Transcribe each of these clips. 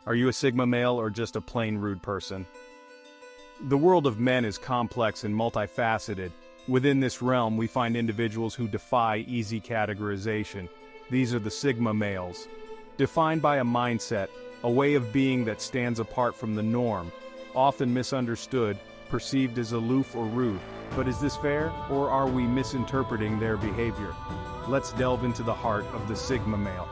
Are you a Sigma male or just a plain rude person? The world of men is complex and multifaceted. Within this realm, we find individuals who defy easy categorization. These are the Sigma males. Defined by a mindset, a way of being that stands apart from the norm, often misunderstood, perceived as aloof or rude. But is this fair, or are we misinterpreting their behavior? Let's delve into the heart of the Sigma male.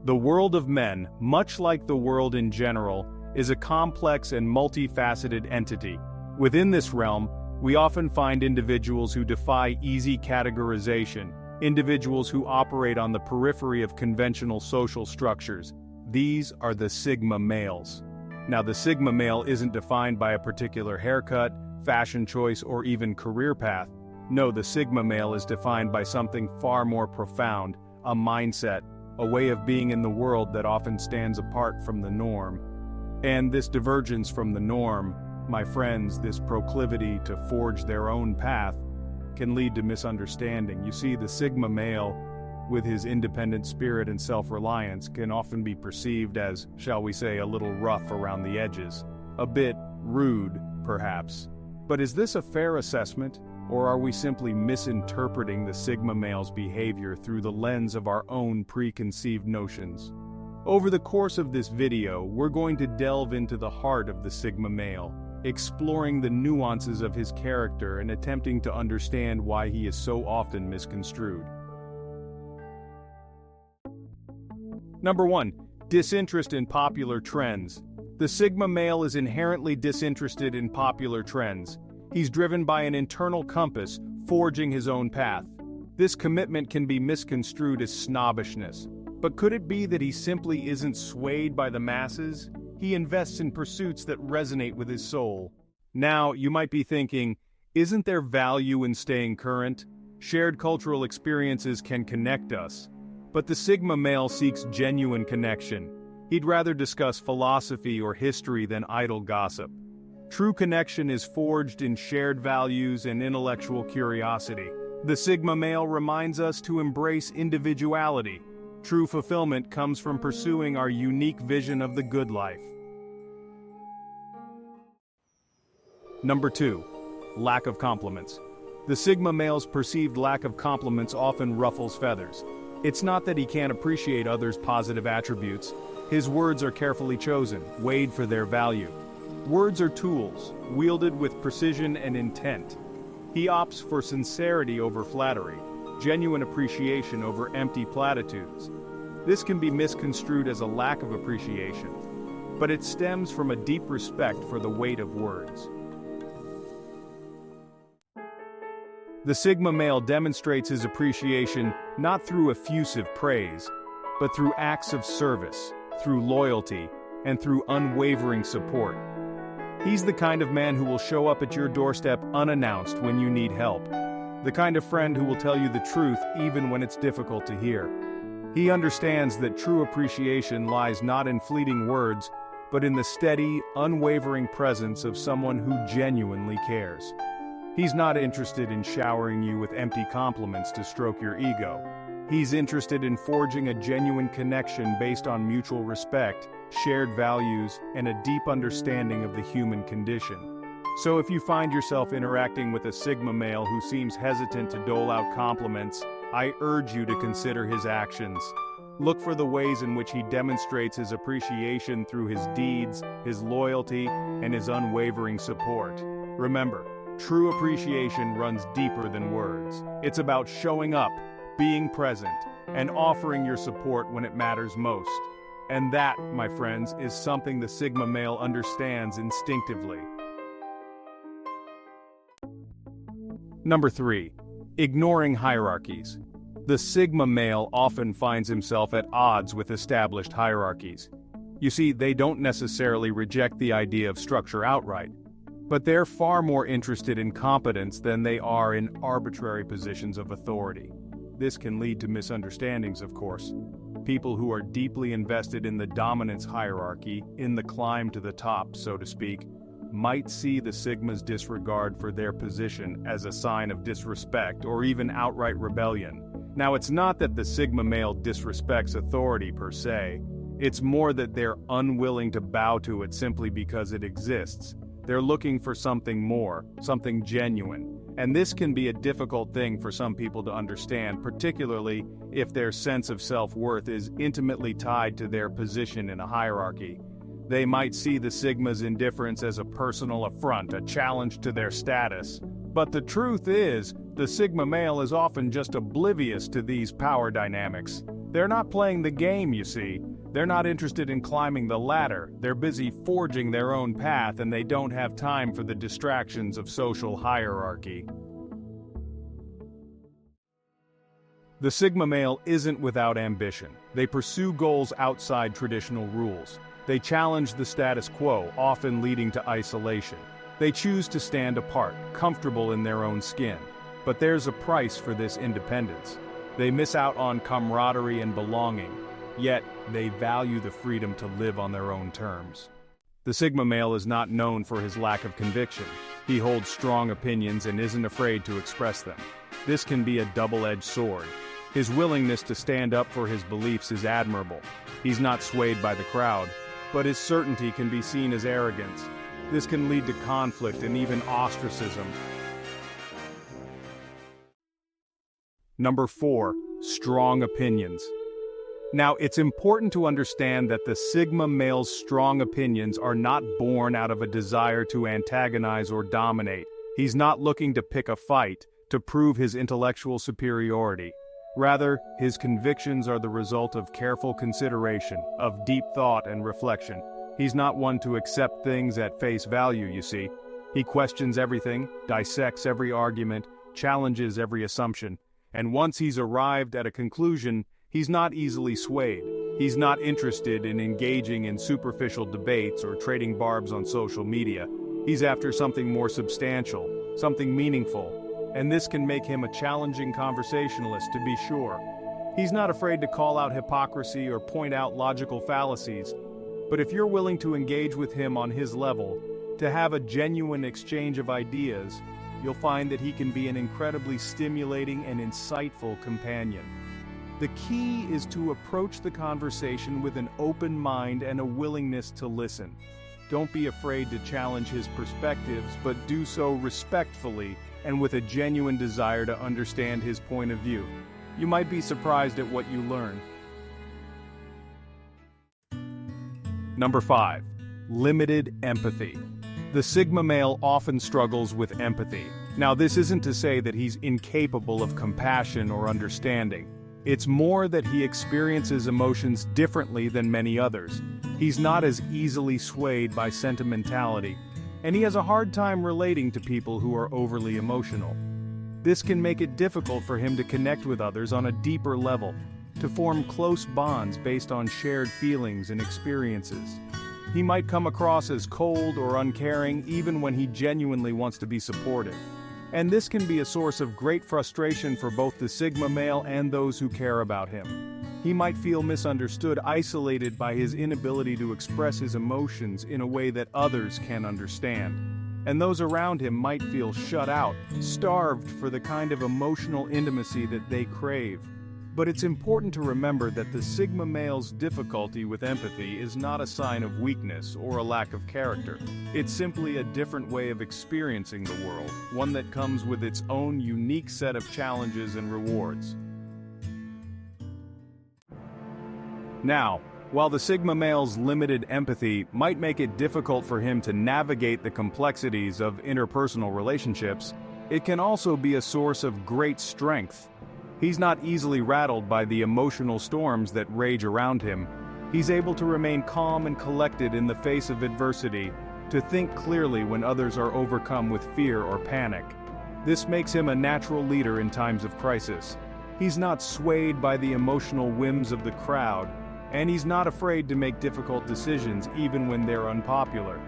The world of men, much like the world in general, is a complex and multifaceted entity. Within this realm, we often find individuals who defy easy categorization, individuals who operate on the periphery of conventional social structures. These are the Sigma males. Now, the Sigma male isn't defined by a particular haircut, fashion choice, or even career path. No, the Sigma male is defined by something far more profound, a mindset, a way of being in the world that often stands apart from the norm. And this divergence from the norm, my friends, this proclivity to forge their own path, can lead to misunderstanding. You see, the Sigma male, with his independent spirit and self-reliance, can often be perceived as, shall we say, a little rough around the edges. A bit rude, perhaps. But is this a fair assessment? Or are we simply misinterpreting the Sigma male's behavior through the lens of our own preconceived notions? Over the course of this video, we're going to delve into the heart of the Sigma male, exploring the nuances of his character and attempting to understand why he is so often misconstrued. Number 1. Disinterest in popular trends. The Sigma male is inherently disinterested in popular trends. He's driven by an internal compass, forging his own path. This commitment can be misconstrued as snobbishness. But could it be that he simply isn't swayed by the masses? He invests in pursuits that resonate with his soul. Now, you might be thinking, isn't there value in staying current? Shared cultural experiences can connect us. But the Sigma male seeks genuine connection. He'd rather discuss philosophy or history than idle gossip. True connection is forged in shared values and intellectual curiosity. The Sigma male reminds us to embrace individuality. True fulfillment comes from pursuing our unique vision of the good life. Number 2. Lack of compliments. The Sigma male's perceived lack of compliments often ruffles feathers. It's not that he can't appreciate others' positive attributes. His words are carefully chosen, weighed for their value. Words are tools, wielded with precision and intent. He opts for sincerity over flattery, genuine appreciation over empty platitudes. This can be misconstrued as a lack of appreciation, but it stems from a deep respect for the weight of words. The Sigma male demonstrates his appreciation not through effusive praise, but through acts of service, through loyalty, and through unwavering support. He's the kind of man who will show up at your doorstep unannounced when you need help. The kind of friend who will tell you the truth even when it's difficult to hear. He understands that true appreciation lies not in fleeting words, but in the steady, unwavering presence of someone who genuinely cares. He's not interested in showering you with empty compliments to stroke your ego. He's interested in forging a genuine connection based on mutual respect, shared values, and a deep understanding of the human condition. So if you find yourself interacting with a Sigma male who seems hesitant to dole out compliments, I urge you to consider his actions. Look for the ways in which he demonstrates his appreciation through his deeds, his loyalty, and his unwavering support. Remember, true appreciation runs deeper than words. It's about showing up, being present, and offering your support when it matters most. And that, my friends, is something the Sigma male understands instinctively. Number 3. Ignoring hierarchies. The Sigma male often finds himself at odds with established hierarchies. You see, they don't necessarily reject the idea of structure outright, but they're far more interested in competence than they are in arbitrary positions of authority. This can lead to misunderstandings, of course. People who are deeply invested in the dominance hierarchy, in the climb to the top, so to speak, might see the Sigma's disregard for their position as a sign of disrespect or even outright rebellion. Now, it's not that the Sigma male disrespects authority per se. It's more that they're unwilling to bow to it simply because it exists. They're looking for something more, something genuine. And this can be a difficult thing for some people to understand, particularly if their sense of self-worth is intimately tied to their position in a hierarchy. They might see the Sigma's indifference as a personal affront, a challenge to their status. But the truth is, the Sigma male is often just oblivious to these power dynamics. They're not playing the game, you see. They're not interested in climbing the ladder. They're busy forging their own path, and they don't have time for the distractions of social hierarchy. The Sigma male isn't without ambition. They pursue goals outside traditional rules. They challenge the status quo, often leading to isolation. They choose to stand apart, comfortable in their own skin. But there's a price for this independence. They miss out on camaraderie and belonging, yet they value the freedom to live on their own terms. The Sigma male is not known for his lack of conviction. He holds strong opinions and isn't afraid to express them. This can be a double-edged sword. His willingness to stand up for his beliefs is admirable. He's not swayed by the crowd, but his certainty can be seen as arrogance. This can lead to conflict and even ostracism. Number 4. Strong opinions. Now, it's important to understand that the Sigma male's strong opinions are not born out of a desire to antagonize or dominate. He's not looking to pick a fight, to prove his intellectual superiority. Rather, his convictions are the result of careful consideration, of deep thought and reflection. He's not one to accept things at face value, you see. He questions everything, dissects every argument, challenges every assumption. And once he's arrived at a conclusion, he's not easily swayed. He's not interested in engaging in superficial debates or trading barbs on social media. He's after something more substantial, something meaningful. And this can make him a challenging conversationalist, to be sure. He's not afraid to call out hypocrisy or point out logical fallacies. But if you're willing to engage with him on his level, to have a genuine exchange of ideas, you'll find that he can be an incredibly stimulating and insightful companion. The key is to approach the conversation with an open mind and a willingness to listen. Don't be afraid to challenge his perspectives, but do so respectfully and with a genuine desire to understand his point of view. You might be surprised at what you learn. Number 5. Limited empathy. The Sigma male often struggles with empathy. Now, this isn't to say that he's incapable of compassion or understanding. It's more that he experiences emotions differently than many others. He's not as easily swayed by sentimentality, and he has a hard time relating to people who are overly emotional. This can make it difficult for him to connect with others on a deeper level, to form close bonds based on shared feelings and experiences. He might come across as cold or uncaring even when he genuinely wants to be supportive. And this can be a source of great frustration for both the Sigma male and those who care about him. He might feel misunderstood, isolated by his inability to express his emotions in a way that others can understand. And those around him might feel shut out, starved for the kind of emotional intimacy that they crave. But it's important to remember that the Sigma male's difficulty with empathy is not a sign of weakness or a lack of character. It's simply a different way of experiencing the world, one that comes with its own unique set of challenges and rewards. Now, while the Sigma male's limited empathy might make it difficult for him to navigate the complexities of interpersonal relationships, it can also be a source of great strength. He's not easily rattled by the emotional storms that rage around him. He's able to remain calm and collected in the face of adversity, to think clearly when others are overcome with fear or panic. This makes him a natural leader in times of crisis. He's not swayed by the emotional whims of the crowd, and he's not afraid to make difficult decisions even when they're unpopular.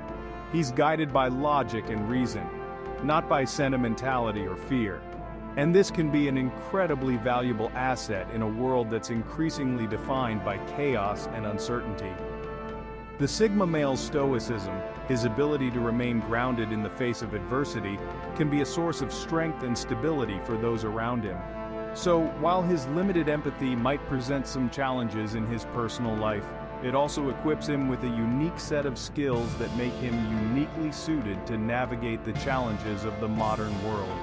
He's guided by logic and reason, not by sentimentality or fear. And this can be an incredibly valuable asset in a world that's increasingly defined by chaos and uncertainty. The Sigma male's stoicism, his ability to remain grounded in the face of adversity, can be a source of strength and stability for those around him. So, while his limited empathy might present some challenges in his personal life, it also equips him with a unique set of skills that make him uniquely suited to navigate the challenges of the modern world.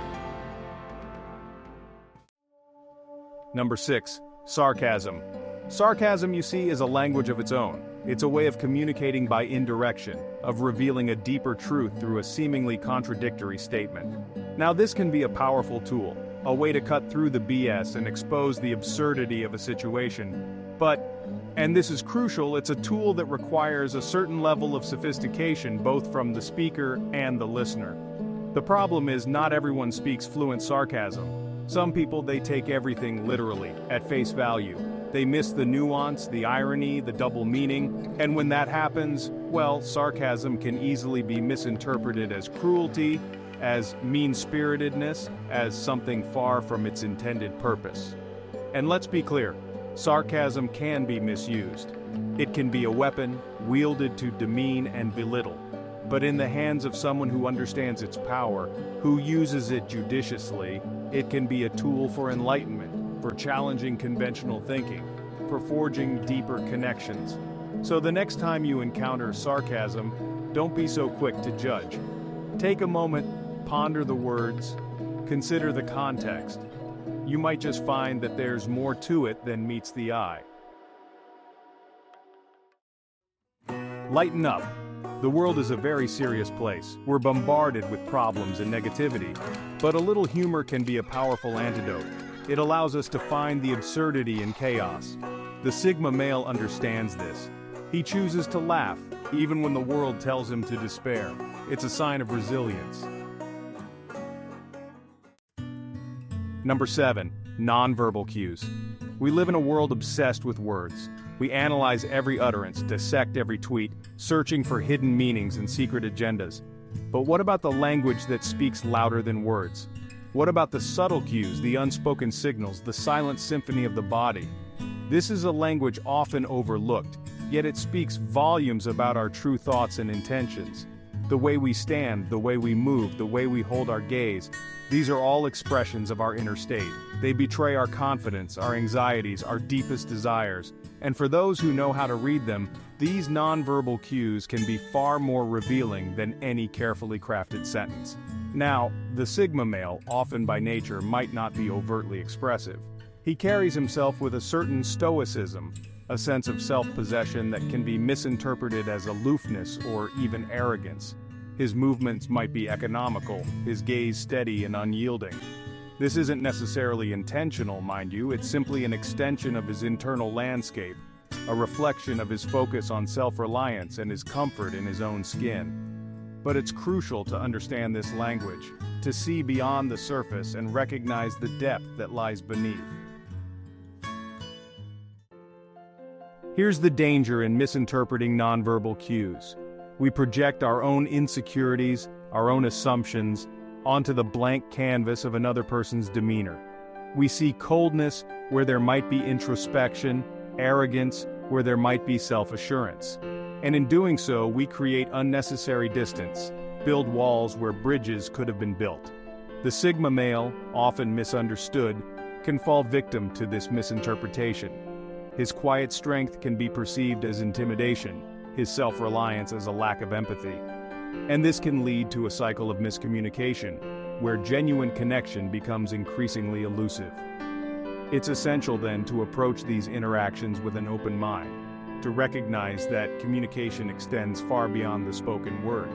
Number 6. Sarcasm. Sarcasm, you see, is a language of its own. It's a way of communicating by indirection, of revealing a deeper truth through a seemingly contradictory statement. Now, this can be a powerful tool, a way to cut through the BS and expose the absurdity of a situation. But, and this is crucial, it's a tool that requires a certain level of sophistication both from the speaker and the listener. The problem is not everyone speaks fluent sarcasm. Some people, they take everything literally, at face value. They miss the nuance, the irony, the double meaning, and when that happens, well, sarcasm can easily be misinterpreted as cruelty, as mean-spiritedness, as something far from its intended purpose. And let's be clear, sarcasm can be misused. It can be a weapon, wielded to demean and belittle. But in the hands of someone who understands its power, who uses it judiciously, it can be a tool for enlightenment, for challenging conventional thinking, for forging deeper connections. So the next time you encounter sarcasm, don't be so quick to judge. Take a moment, ponder the words, consider the context. You might just find that there's more to it than meets the eye. Lighten up. The world is a very serious place. We're bombarded with problems and negativity, but a little humor can be a powerful antidote. It allows us to find the absurdity in chaos. The Sigma male understands this. He chooses to laugh, even when the world tells him to despair. It's a sign of resilience. Number 7. Nonverbal cues. We live in a world obsessed with words. We analyze every utterance, dissect every tweet, searching for hidden meanings and secret agendas. But what about the language that speaks louder than words? What about the subtle cues, the unspoken signals, the silent symphony of the body? This is a language often overlooked, yet it speaks volumes about our true thoughts and intentions. The way we stand, the way we move, the way we hold our gaze, these are all expressions of our inner state. They betray our confidence, our anxieties, our deepest desires. And for those who know how to read them, these nonverbal cues can be far more revealing than any carefully crafted sentence. Now, the Sigma male, often by nature, might not be overtly expressive. He carries himself with a certain stoicism, a sense of self-possession that can be misinterpreted as aloofness or even arrogance. His movements might be economical, his gaze steady and unyielding. This isn't necessarily intentional, mind you, it's simply an extension of his internal landscape, a reflection of his focus on self-reliance and his comfort in his own skin. But it's crucial to understand this language, to see beyond the surface and recognize the depth that lies beneath. Here's the danger in misinterpreting nonverbal cues. We project our own insecurities, our own assumptions, onto the blank canvas of another person's demeanor. We see coldness where there might be introspection, arrogance where there might be self-assurance. And in doing so, we create unnecessary distance, build walls where bridges could have been built. The Sigma male, often misunderstood, can fall victim to this misinterpretation. His quiet strength can be perceived as intimidation, his self-reliance as a lack of empathy. And this can lead to a cycle of miscommunication, where genuine connection becomes increasingly elusive. It's essential then to approach these interactions with an open mind, to recognize that communication extends far beyond the spoken word.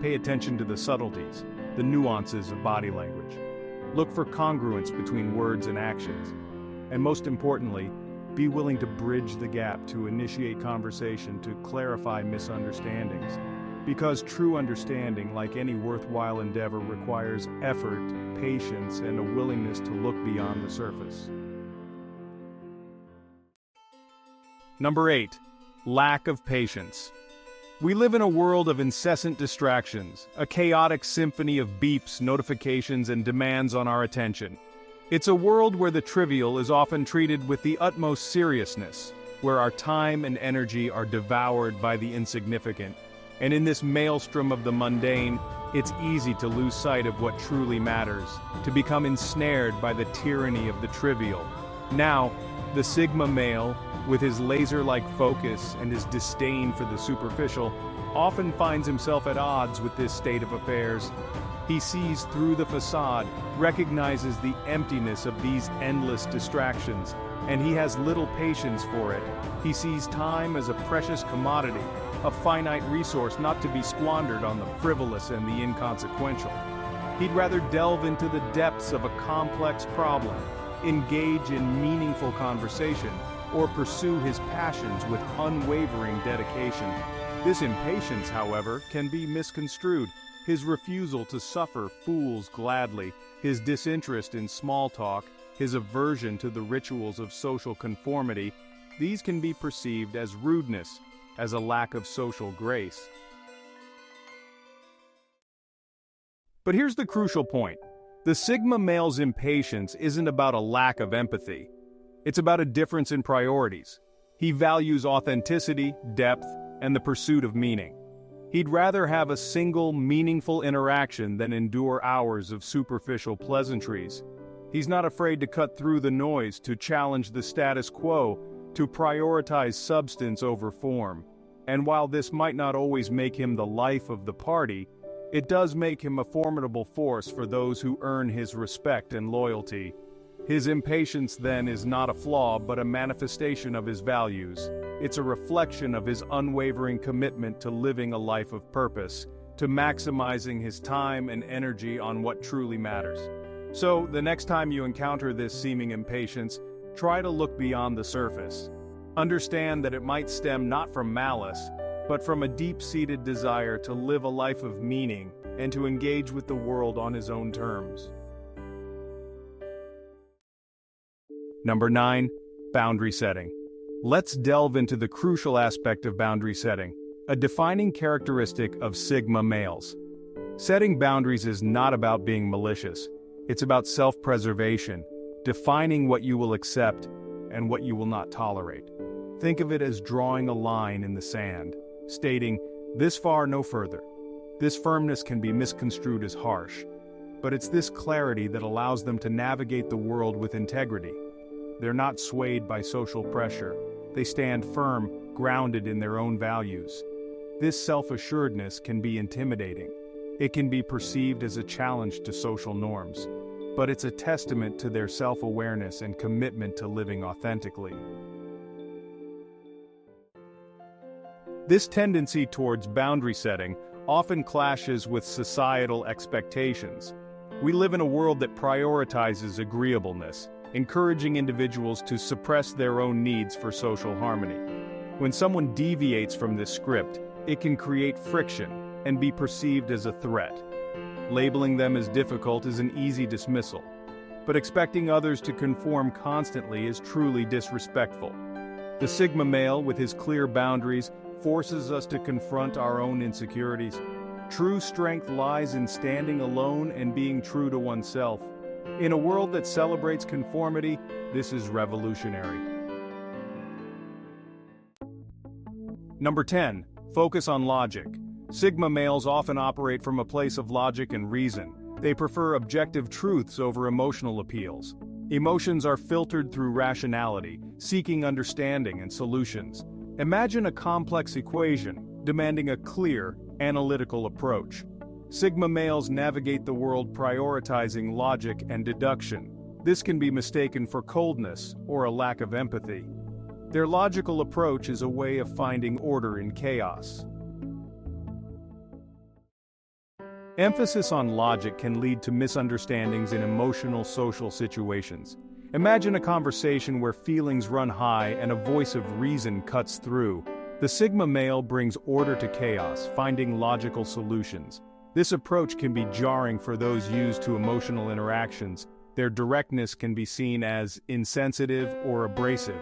Pay attention to the subtleties, the nuances of body language. Look for congruence between words and actions. And most importantly, be willing to bridge the gap, to initiate conversation, to clarify misunderstandings. Because true understanding, like any worthwhile endeavor, requires effort, patience, and a willingness to look beyond the surface. Number 8. Lack of patience. We live in a world of incessant distractions, a chaotic symphony of beeps, notifications, and demands on our attention. It's a world where the trivial is often treated with the utmost seriousness, where our time and energy are devoured by the insignificant. And in this maelstrom of the mundane, It's easy to lose sight of what truly matters, to become ensnared by the tyranny of the trivial. Now, the Sigma male, with his laser-like focus and his disdain for the superficial, often finds himself at odds with this state of affairs. He sees through the facade, recognizes the emptiness of these endless distractions, and he has little patience for it. He sees time as a precious commodity, a finite resource not to be squandered on the frivolous and the inconsequential. He'd rather delve into the depths of a complex problem, engage in meaningful conversation, or pursue his passions with unwavering dedication. This impatience, however, can be misconstrued. His refusal to suffer fools gladly, his disinterest in small talk, his aversion to the rituals of social conformity, these can be perceived as rudeness, as a lack of social grace. But here's the crucial point. The Sigma male's impatience isn't about a lack of empathy. It's about a difference in priorities. He values authenticity, depth, and the pursuit of meaning. He'd rather have a single, meaningful interaction than endure hours of superficial pleasantries. He's not afraid to cut through the noise, to challenge the status quo, to prioritize substance over form. And while this might not always make him the life of the party, it does make him a formidable force for those who earn his respect and loyalty. His impatience then is not a flaw but a manifestation of his values. It's a reflection of his unwavering commitment to living a life of purpose, to maximizing his time and energy on what truly matters. So, the next time you encounter this seeming impatience, try to look beyond the surface. Understand that it might stem not from malice, but from a deep-seated desire to live a life of meaning and to engage with the world on his own terms. Number 9. Boundary setting. Let's delve into the crucial aspect of boundary setting, a defining characteristic of Sigma males. Setting boundaries is not about being malicious. It's about self-preservation, defining what you will accept and what you will not tolerate. Think of it as drawing a line in the sand, stating, "This far, no further." This firmness can be misconstrued as harsh, but it's this clarity that allows them to navigate the world with integrity. They're not swayed by social pressure. They stand firm, grounded in their own values. This self-assuredness can be intimidating. It can be perceived as a challenge to social norms, but it's a testament to their self-awareness and commitment to living authentically. This tendency towards boundary setting often clashes with societal expectations. We live in a world that prioritizes agreeableness, encouraging individuals to suppress their own needs for social harmony. When someone deviates from this script, it can create friction and be perceived as a threat. Labeling them as difficult is an easy dismissal, but expecting others to conform constantly is truly disrespectful. The Sigma male, with his clear boundaries, forces us to confront our own insecurities. True strength lies in standing alone and being true to oneself. In a world that celebrates conformity, this is revolutionary. Number 10. Focus on logic. Sigma males often operate from a place of logic and reason. They prefer objective truths over emotional appeals. Emotions are filtered through rationality, seeking understanding and solutions. Imagine a complex equation, demanding a clear, analytical approach. Sigma males navigate the world prioritizing logic and deduction. This can be mistaken for coldness or a lack of empathy. Their logical approach is a way of finding order in chaos. Emphasis on logic can lead to misunderstandings in emotional social situations. Imagine a conversation where feelings run high and a voice of reason cuts through. The Sigma male brings order to chaos, finding logical solutions. This approach can be jarring for those used to emotional interactions. Their directness can be seen as insensitive or abrasive.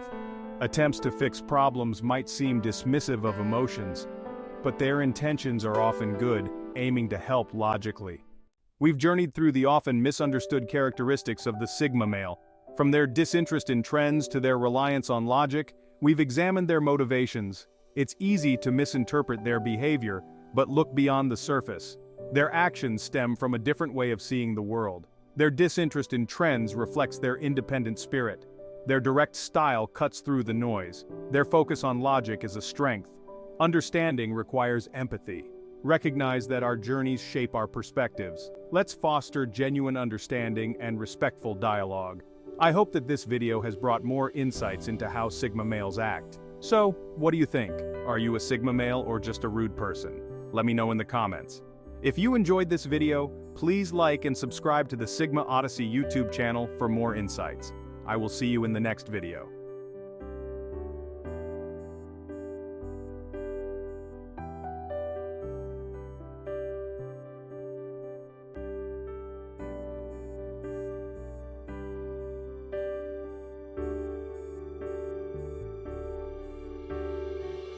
Attempts to fix problems might seem dismissive of emotions, but their intentions are often good, aiming to help logically. We've journeyed through the often misunderstood characteristics of the Sigma male. From their disinterest in trends to their reliance on logic, we've examined their motivations. It's easy to misinterpret their behavior, but look beyond the surface. Their actions stem from a different way of seeing the world. Their disinterest in trends reflects their independent spirit. Their direct style cuts through the noise. Their focus on logic is a strength. Understanding requires empathy. Recognize that our journeys shape our perspectives. Let's foster genuine understanding and respectful dialogue. I hope that this video has brought more insights into how Sigma males act. So, what do you think? Are you a Sigma male or just a rude person? Let me know in the comments. If you enjoyed this video, please like and subscribe to the Sigma Odyssey YouTube channel for more insights. I will see you in the next video.